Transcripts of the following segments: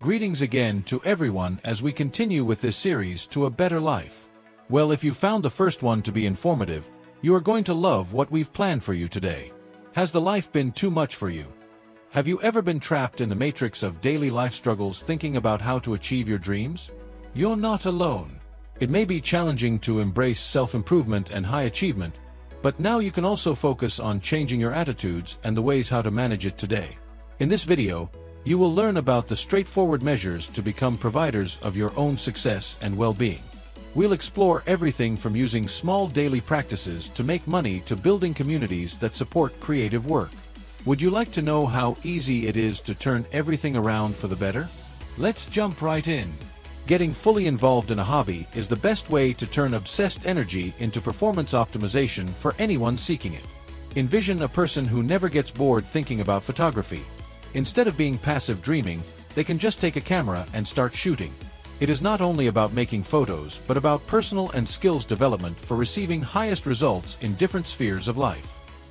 Greetings again to everyone as we continue with this series to a better life. Well, if you found the first one to be informative, you are going to love what we've planned for you today. Has the life been too much for you? Have you ever been trapped in the matrix of daily life struggles thinking about how to achieve your dreams? You're not alone. It may be challenging to embrace self-improvement and high achievement, but now you can also focus on changing your attitudes and the ways how to manage it today. In this video, you will learn about the straightforward measures to become providers of your own success and well-being. We'll explore everything from using small daily practices to make money to building communities that support creative work. Would you like to know how easy it is to turn everything around for the better? Let's jump right in. Getting fully involved in a hobby is the best way to turn obsessed energy into performance optimization for anyone seeking it. Envision a person who never gets bored thinking about photography. Instead of being passive dreaming, they can just take a camera and start shooting. It is not only about making photos, but about personal and skills development for receiving highest results in different spheres of life.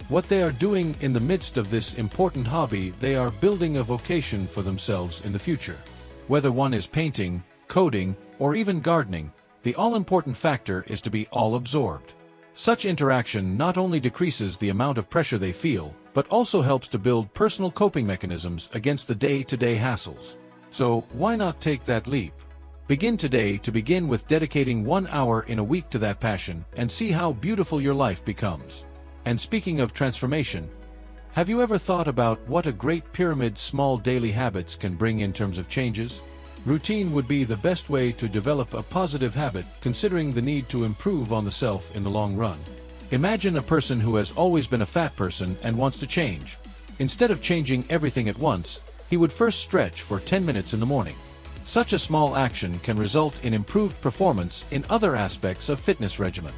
What they are doing in the midst of this important hobby, they are building a vocation for themselves in the future. Whether one is painting, coding, or even gardening, the all-important factor is to be all-absorbed. Such interaction not only decreases the amount of pressure they feel, but also helps to build personal coping mechanisms against the day-to-day hassles. So, why not take that leap? Begin today to begin with dedicating 1 hour in a week to that passion and see how beautiful your life becomes. And speaking of transformation, have you ever thought about what a great pyramid small daily habits can bring in terms of changes? Routine would be the best way to develop a positive habit, considering the need to improve on the self in the long run. Imagine a person who has always been a fat person and wants to change. Instead of changing everything at once, he would first stretch for 10 minutes in the morning. Such a small action can result in improved performance in other aspects of fitness regimen.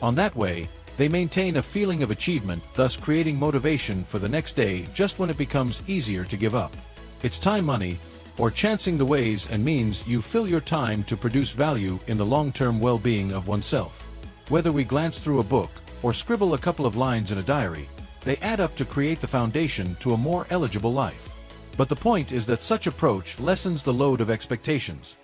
On that way, they maintain a feeling of achievement, thus creating motivation for the next day just when it becomes easier to give up. It's time money, or chancing the ways and means you fill your time to produce value in the long-term well-being of oneself. Whether we glance through a book, or scribble a couple of lines in a diary, they add up to create the foundation to a more eligible life. But the point is that such approach lessens the load of expectations.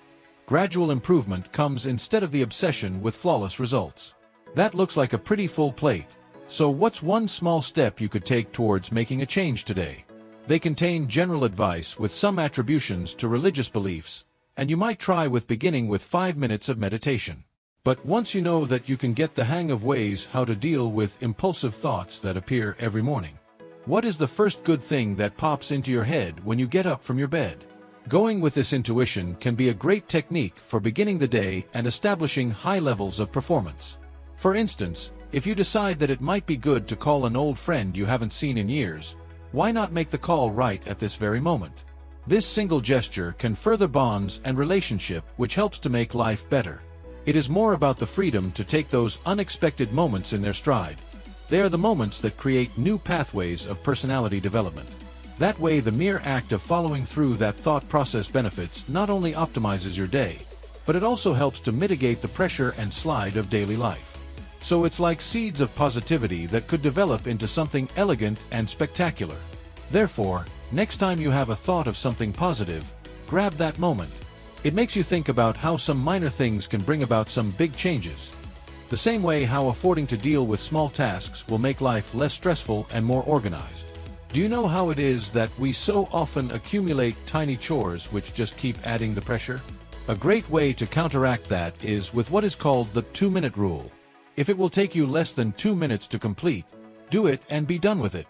Gradual improvement comes instead of the obsession with flawless results. That looks like a pretty full plate. So what's one small step you could take towards making a change today? They contain general advice with some attributions to religious beliefs, and you might try with beginning with 5 minutes of meditation. But once you know that you can get the hang of ways how to deal with impulsive thoughts that appear every morning. What is the first good thing that pops into your head when you get up from your bed? Going with this intuition can be a great technique for beginning the day and establishing high levels of performance. For instance, if you decide that it might be good to call an old friend you haven't seen in years, why not make the call right at this very moment? This single gesture can further bonds and relationship, which helps to make life better. It is more about the freedom to take those unexpected moments in their stride. They are the moments that create new pathways of personality development. That way, the mere act of following through that thought process benefits not only optimizes your day, but it also helps to mitigate the pressure and slide of daily life. So it's like seeds of positivity that could develop into something elegant and spectacular. Therefore, next time you have a thought of something positive, grab that moment. It makes you think about how some minor things can bring about some big changes. The same way how affording to deal with small tasks will make life less stressful and more organized. Do you know how it is that we so often accumulate tiny chores which just keep adding the pressure? A great way to counteract that is with what is called the 2-minute rule. If it will take you less than 2 minutes to complete, do it and be done with it.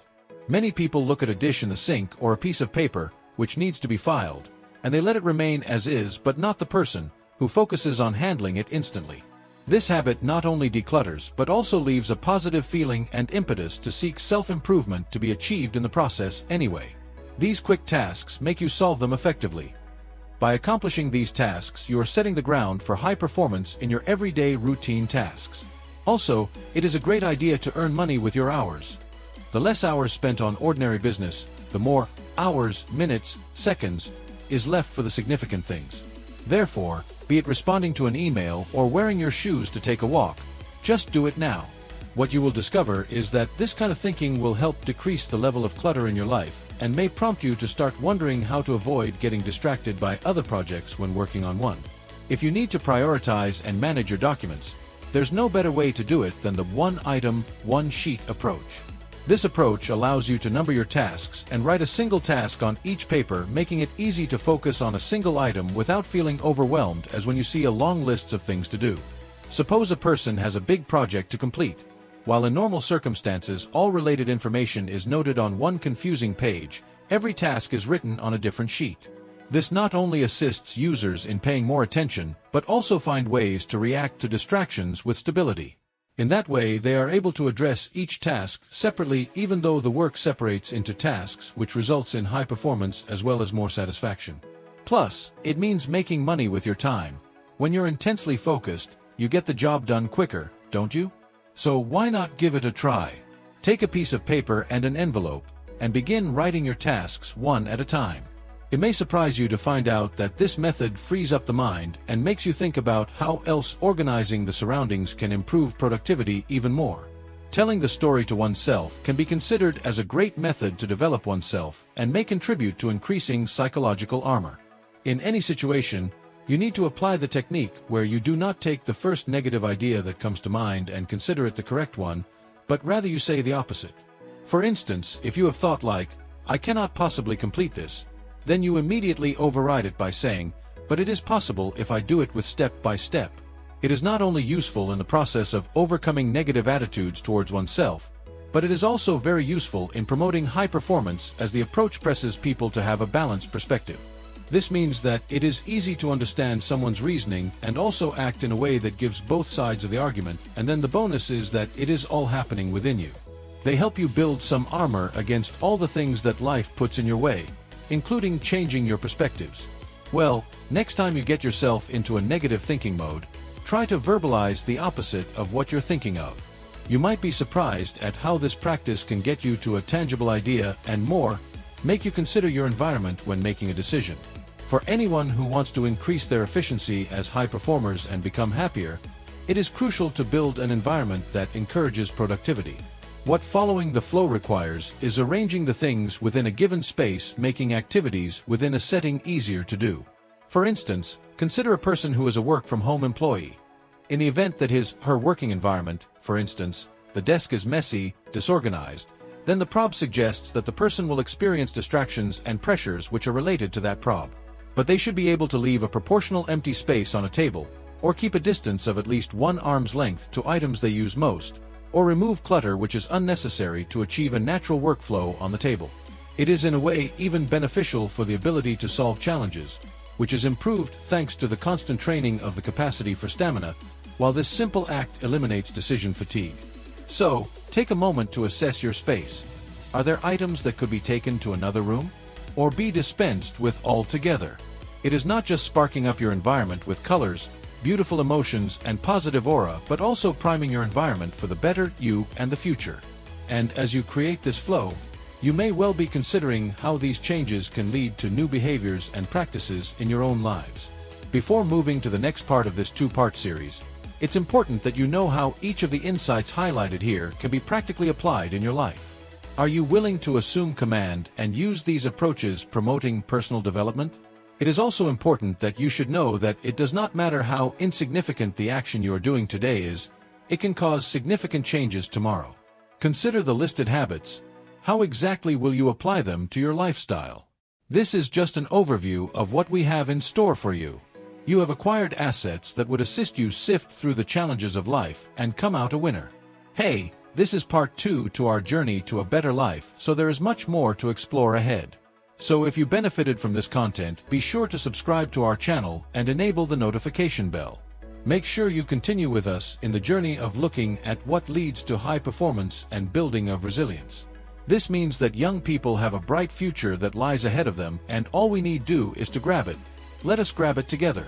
Many people look at a dish in the sink or a piece of paper, which needs to be filed, and they let it remain as is, but not the person who focuses on handling it instantly. This habit not only declutters but also leaves a positive feeling and impetus to seek self-improvement to be achieved in the process anyway. These quick tasks make you solve them effectively. By accomplishing these tasks, you are setting the ground for high performance in your everyday routine tasks. Also, it is a great idea to earn money with your hours. The less hours spent on ordinary business, the more hours, minutes, seconds is left for the significant things. Therefore, be it responding to an email or wearing your shoes to take a walk, just do it now. What you will discover is that this kind of thinking will help decrease the level of clutter in your life and may prompt you to start wondering how to avoid getting distracted by other projects when working on one. If you need to prioritize and manage your documents, there's no better way to do it than the one item, one sheet approach. This approach allows you to number your tasks and write a single task on each paper, making it easy to focus on a single item without feeling overwhelmed as when you see a long list of things to do. Suppose a person has a big project to complete. While in normal circumstances all related information is noted on one confusing page, every task is written on a different sheet. This not only assists users in paying more attention, but also find ways to react to distractions with stability. In that way, they are able to address each task separately, even though the work separates into tasks, which results in high performance as well as more satisfaction. Plus, it means making money with your time. When you're intensely focused, you get the job done quicker, don't you? So why not give it a try? Take a piece of paper and an envelope, and begin writing your tasks one at a time. It may surprise you to find out that this method frees up the mind and makes you think about how else organizing the surroundings can improve productivity even more. Telling the story to oneself can be considered as a great method to develop oneself and may contribute to increasing psychological armor. In any situation, you need to apply the technique where you do not take the first negative idea that comes to mind and consider it the correct one, but rather you say the opposite. For instance, if you have thought like, "I cannot possibly complete this," then you immediately override it by saying, "But it is possible if I do it with step by step." It is not only useful in the process of overcoming negative attitudes towards oneself, but it is also very useful in promoting high performance as the approach presses people to have a balanced perspective. This means that it is easy to understand someone's reasoning and also act in a way that gives both sides of the argument, and then the bonus is that it is all happening within you. They help you build some armor against all the things that life puts in your way, including changing your perspectives. Well, next time you get yourself into a negative thinking mode, try to verbalize the opposite of what you're thinking of. You might be surprised at how this practice can get you to a tangible idea and more, make you consider your environment when making a decision. For anyone who wants to increase their efficiency as high performers and become happier, it is crucial to build an environment that encourages productivity. What following the flow requires is arranging the things within a given space, making activities within a setting easier to do. For instance, consider a person who is a work-from-home employee. In the event that her working environment, for instance, the desk is messy, disorganized, then the prob suggests that the person will experience distractions and pressures which are related to that prob. But they should be able to leave a proportional empty space on a table, or keep a distance of at least 1 arm's length to items they use most, or remove clutter which is unnecessary to achieve a natural workflow on the table. It is in a way even beneficial for the ability to solve challenges, which is improved thanks to the constant training of the capacity for stamina, while this simple act eliminates decision fatigue. So, take a moment to assess your space. Are there items that could be taken to another room, or be dispensed with altogether? It is not just sparking up your environment with colors, beautiful emotions, and positive aura, but also priming your environment for the better you and the future. And as you create this flow, you may well be considering how these changes can lead to new behaviors and practices in your own lives. Before moving to the next part of this 2-part series, it's important that you know how each of the insights highlighted here can be practically applied in your life. Are you willing to assume command and use these approaches promoting personal development? It is also important that you should know that it does not matter how insignificant the action you are doing today is, it can cause significant changes tomorrow. Consider the listed habits. How exactly will you apply them to your lifestyle? This is just an overview of what we have in store for you. You have acquired assets that would assist you sift through the challenges of life and come out a winner. Hey, this is part 2 to our journey to a better life, so there is much more to explore ahead. So if you benefited from this content, be sure to subscribe to our channel and enable the notification bell. Make sure you continue with us in the journey of looking at what leads to high performance and building of resilience. This means that young people have a bright future that lies ahead of them, and all we need do is to grab it. Let us grab it together.